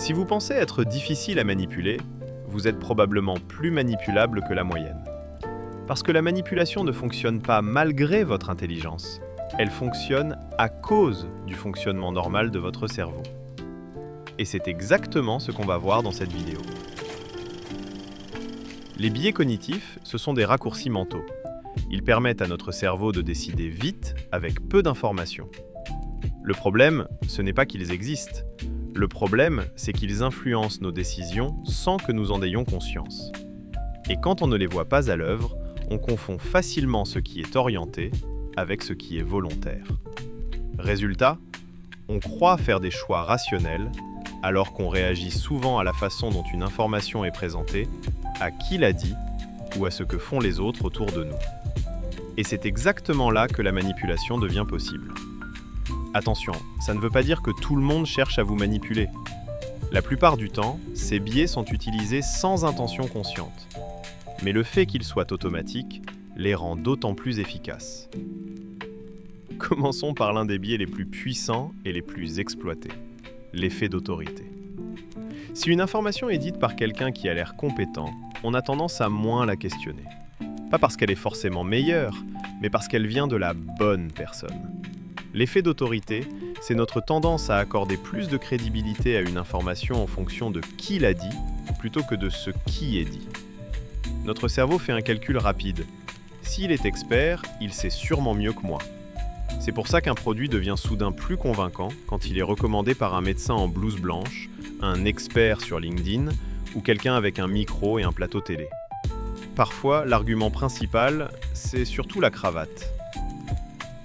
Si vous pensez être difficile à manipuler, vous êtes probablement plus manipulable que la moyenne. Parce que la manipulation ne fonctionne pas malgré votre intelligence, elle fonctionne à cause du fonctionnement normal de votre cerveau. Et c'est exactement ce qu'on va voir dans cette vidéo. Les biais cognitifs, ce sont des raccourcis mentaux. Ils permettent à notre cerveau de décider vite avec peu d'informations. Le problème, ce n'est pas qu'ils existent. Le problème, c'est qu'ils influencent nos décisions sans que nous en ayons conscience. Et quand on ne les voit pas à l'œuvre, on confond facilement ce qui est orienté avec ce qui est volontaire. Résultat, on croit faire des choix rationnels alors qu'on réagit souvent à la façon dont une information est présentée, à qui l'a dit ou à ce que font les autres autour de nous. Et c'est exactement là que la manipulation devient possible. Attention, ça ne veut pas dire que tout le monde cherche à vous manipuler. La plupart du temps, ces biais sont utilisés sans intention consciente. Mais le fait qu'ils soient automatiques les rend d'autant plus efficaces. Commençons par l'un des biais les plus puissants et les plus exploités, l'effet d'autorité. Si une information est dite par quelqu'un qui a l'air compétent, on a tendance à moins la questionner. Pas parce qu'elle est forcément meilleure, mais parce qu'elle vient de la bonne personne. L'effet d'autorité, c'est notre tendance à accorder plus de crédibilité à une information en fonction de qui l'a dit, plutôt que de ce qui est dit. Notre cerveau fait un calcul rapide. S'il est expert, il sait sûrement mieux que moi. C'est pour ça qu'un produit devient soudain plus convaincant quand il est recommandé par un médecin en blouse blanche, un expert sur LinkedIn ou quelqu'un avec un micro et un plateau télé. Parfois, l'argument principal, c'est surtout la cravate.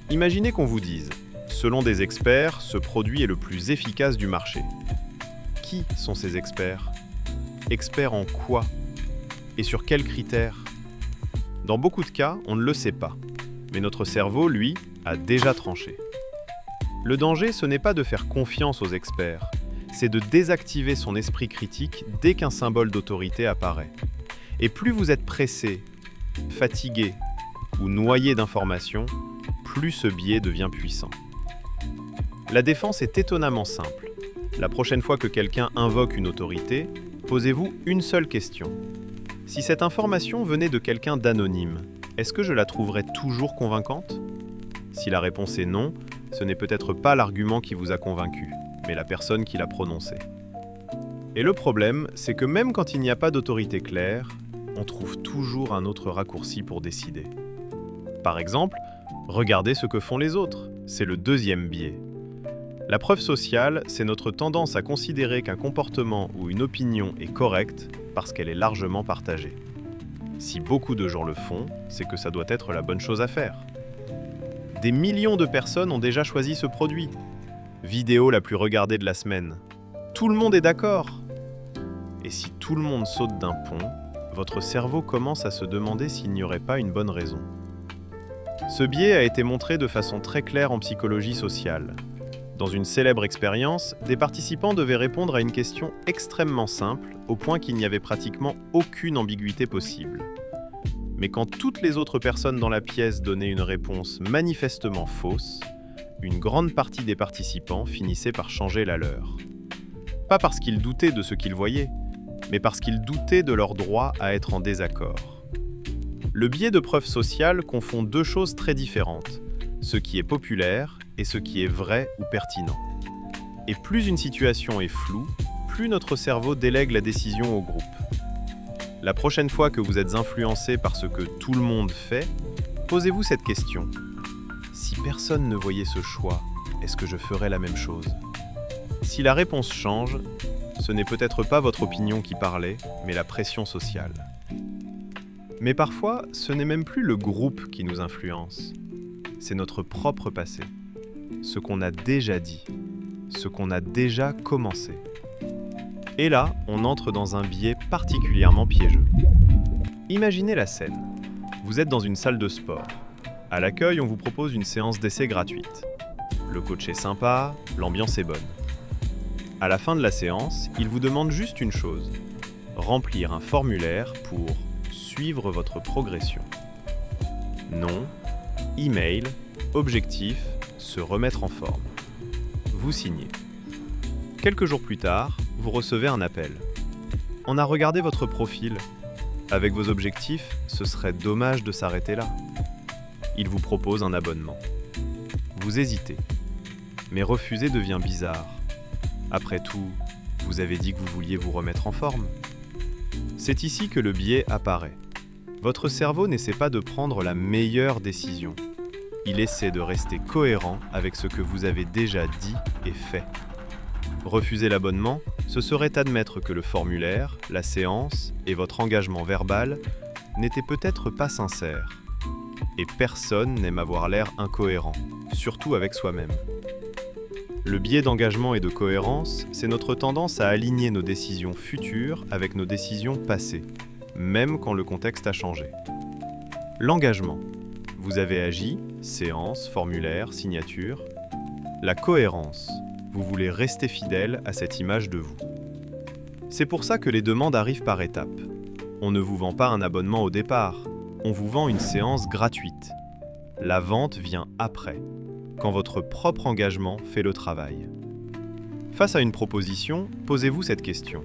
Imaginez qu'on vous dise, selon des experts, ce produit est le plus efficace du marché. Qui sont ces experts? Experts en quoi? Et sur quels critères? Dans beaucoup de cas, on ne le sait pas. Mais notre cerveau, lui, a déjà tranché. Le danger, ce n'est pas de faire confiance aux experts, c'est de désactiver son esprit critique dès qu'un symbole d'autorité apparaît. Et plus vous êtes pressé, fatigué ou noyé d'informations, plus ce biais devient puissant. La défense est étonnamment simple. La prochaine fois que quelqu'un invoque une autorité, posez-vous une seule question. Si cette information venait de quelqu'un d'anonyme, est-ce que je la trouverais toujours convaincante? Si la réponse est non, ce n'est peut-être pas l'argument qui vous a convaincu, mais la personne qui l'a prononcé. Et le problème, c'est que même quand il n'y a pas d'autorité claire, on trouve toujours un autre raccourci pour décider. Par exemple, regardez ce que font les autres, c'est le deuxième biais. La preuve sociale, c'est notre tendance à considérer qu'un comportement ou une opinion est correcte parce qu'elle est largement partagée. Si beaucoup de gens le font, c'est que ça doit être la bonne chose à faire. Des millions de personnes ont déjà choisi ce produit. Vidéo la plus regardée de la semaine. Tout le monde est d'accord. Et si tout le monde saute d'un pont, votre cerveau commence à se demander s'il n'y aurait pas une bonne raison. Ce biais a été montré de façon très claire en psychologie sociale. Dans une célèbre expérience, des participants devaient répondre à une question extrêmement simple, au point qu'il n'y avait pratiquement aucune ambiguïté possible. Mais quand toutes les autres personnes dans la pièce donnaient une réponse manifestement fausse, une grande partie des participants finissait par changer la leur. Pas parce qu'ils doutaient de ce qu'ils voyaient, mais parce qu'ils doutaient de leur droit à être en désaccord. Le biais de preuve sociale confond deux choses très différentes, ce qui est populaire et ce qui est vrai ou pertinent. Et plus une situation est floue, plus notre cerveau délègue la décision au groupe. La prochaine fois que vous êtes influencé par ce que tout le monde fait, posez-vous cette question. Si personne ne voyait ce choix, est-ce que je ferais la même chose? Si la réponse change, ce n'est peut-être pas votre opinion qui parlait, mais la pression sociale. Mais parfois, ce n'est même plus le groupe qui nous influence. C'est notre propre passé. Ce qu'on a déjà dit. Ce qu'on a déjà commencé. Et là, on entre dans un biais particulièrement piégeux. Imaginez la scène. Vous êtes dans une salle de sport. À l'accueil, on vous propose une séance d'essai gratuite. Le coach est sympa, l'ambiance est bonne. À la fin de la séance, il vous demande juste une chose. Remplir un formulaire pour suivre votre progression. Nom, email, objectif, se remettre en forme. Vous signez. Quelques jours plus tard, vous recevez un appel. On a regardé votre profil. Avec vos objectifs, ce serait dommage de s'arrêter là. Il vous propose un abonnement. Vous hésitez. Mais refuser devient bizarre. Après tout, vous avez dit que vous vouliez vous remettre en forme. C'est ici que le biais apparaît. Votre cerveau n'essaie pas de prendre la meilleure décision. Il essaie de rester cohérent avec ce que vous avez déjà dit et fait. Refuser l'abonnement, ce serait admettre que le formulaire, la séance et votre engagement verbal n'étaient peut-être pas sincères. Et personne n'aime avoir l'air incohérent, surtout avec soi-même. Le biais d'engagement et de cohérence, c'est notre tendance à aligner nos décisions futures avec nos décisions passées, même quand le contexte a changé. L'engagement. Vous avez agi, séance, formulaire, signature. La cohérence. Vous voulez rester fidèle à cette image de vous. C'est pour ça que les demandes arrivent par étapes. On ne vous vend pas un abonnement au départ, on vous vend une séance gratuite. La vente vient après, quand votre propre engagement fait le travail. Face à une proposition, posez-vous cette question.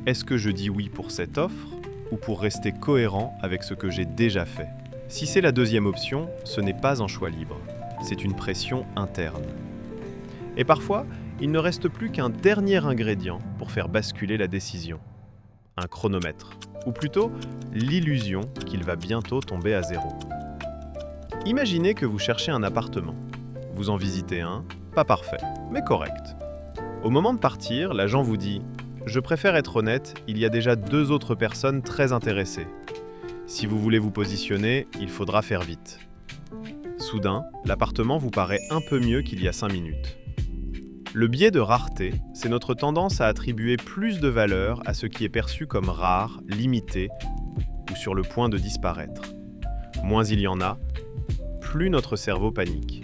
Est-ce que je dis oui pour cette offre ou pour rester cohérent avec ce que j'ai déjà fait ? Si c'est la deuxième option, ce n'est pas un choix libre, c'est une pression interne. Et parfois, il ne reste plus qu'un dernier ingrédient pour faire basculer la décision. Un chronomètre, ou plutôt l'illusion qu'il va bientôt tomber à zéro. Imaginez que vous cherchez un appartement. Vous en visitez un, pas parfait, mais correct. Au moment de partir, l'agent vous dit « Je préfère être honnête, il y a déjà 2 autres personnes très intéressées. Si vous voulez vous positionner, il faudra faire vite. » Soudain, l'appartement vous paraît un peu mieux qu'il y a 5 minutes. Le biais de rareté, c'est notre tendance à attribuer plus de valeur à ce qui est perçu comme rare, limité ou sur le point de disparaître. Moins il y en a, plus notre cerveau panique,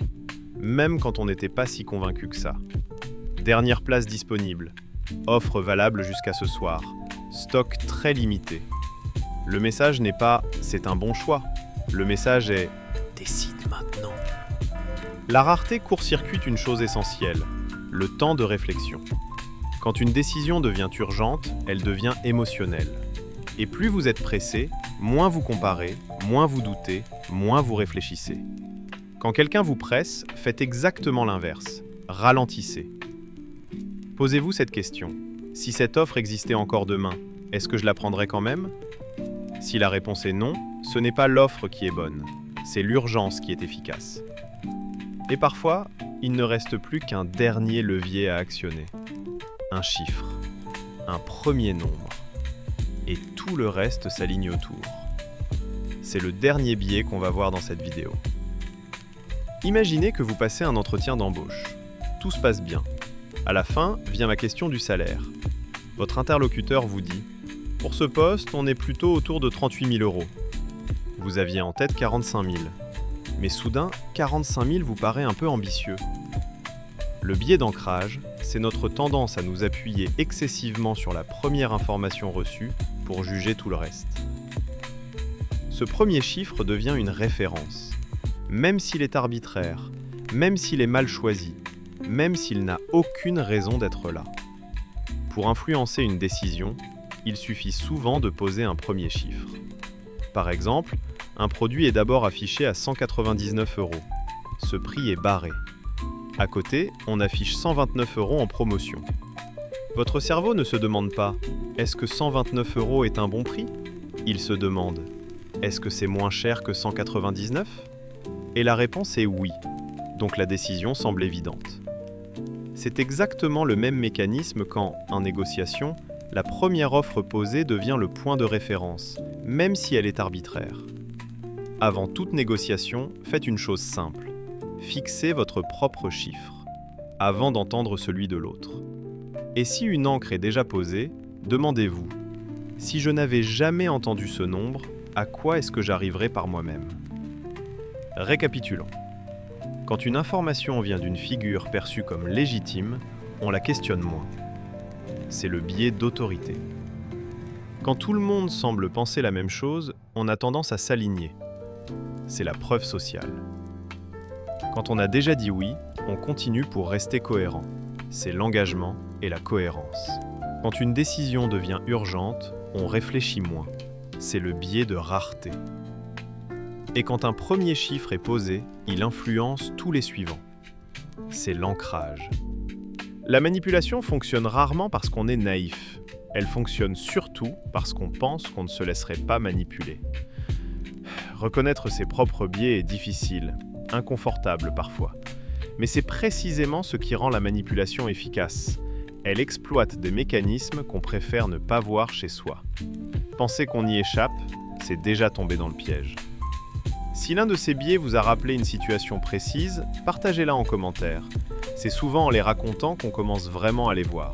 même quand on n'était pas si convaincu que ça. Dernière place disponible, offre valable jusqu'à ce soir, stock très limité. Le message n'est pas « c'est un bon choix », le message est « décide maintenant ». La rareté court-circuite une chose essentielle, le temps de réflexion. Quand une décision devient urgente, elle devient émotionnelle. Et plus vous êtes pressé, moins vous comparez, moins vous doutez, moins vous réfléchissez. Quand quelqu'un vous presse, faites exactement l'inverse. Ralentissez. Posez-vous cette question. Si cette offre existait encore demain, est-ce que je la prendrais quand même ? Si la réponse est non, ce n'est pas l'offre qui est bonne, c'est l'urgence qui est efficace. Et parfois, il ne reste plus qu'un dernier levier à actionner. Un chiffre, un premier nombre. Et tout le reste s'aligne autour. C'est le dernier biais qu'on va voir dans cette vidéo. Imaginez que vous passez un entretien d'embauche. Tout se passe bien. À la fin, vient ma question du salaire. Votre interlocuteur vous dit « Pour ce poste, on est plutôt autour de 38 000 €. Vous aviez en tête 45 000. Mais soudain, 45 000 vous paraît un peu ambitieux. Le biais d'ancrage, c'est notre tendance à nous appuyer excessivement sur la première information reçue pour juger tout le reste. Ce premier chiffre devient une référence. Même s'il est arbitraire, même s'il est mal choisi, même s'il n'a aucune raison d'être là. Pour influencer une décision, il suffit souvent de poser un premier chiffre. Par exemple, un produit est d'abord affiché à 199 €. Ce prix est barré. À côté, on affiche 129 € en promotion. Votre cerveau ne se demande pas « Est-ce que 129 € est un bon prix ?» Il se demande « Est-ce que c'est moins cher que 199 ?» Et la réponse est oui, donc la décision semble évidente. C'est exactement le même mécanisme quand, en négociation, la première offre posée devient le point de référence, même si elle est arbitraire. Avant toute négociation, faites une chose simple. Fixez votre propre chiffre, avant d'entendre celui de l'autre. Et si une encre est déjà posée, demandez-vous, si je n'avais jamais entendu ce nombre, à quoi est-ce que j'arriverais par moi-même ? Récapitulons. Quand une information vient d'une figure perçue comme légitime, on la questionne moins. C'est le biais d'autorité. Quand tout le monde semble penser la même chose, on a tendance à s'aligner. C'est la preuve sociale. Quand on a déjà dit oui, on continue pour rester cohérent. C'est l'engagement et la cohérence. Quand une décision devient urgente, on réfléchit moins. C'est le biais de rareté. Et quand un premier chiffre est posé, il influence tous les suivants. C'est l'ancrage. La manipulation fonctionne rarement parce qu'on est naïf. Elle fonctionne surtout parce qu'on pense qu'on ne se laisserait pas manipuler. Reconnaître ses propres biais est difficile, inconfortable parfois. Mais c'est précisément ce qui rend la manipulation efficace. Elle exploite des mécanismes qu'on préfère ne pas voir chez soi. Penser qu'on y échappe, c'est déjà tomber dans le piège. Si l'un de ces biais vous a rappelé une situation précise, partagez-la en commentaire. C'est souvent en les racontant qu'on commence vraiment à les voir.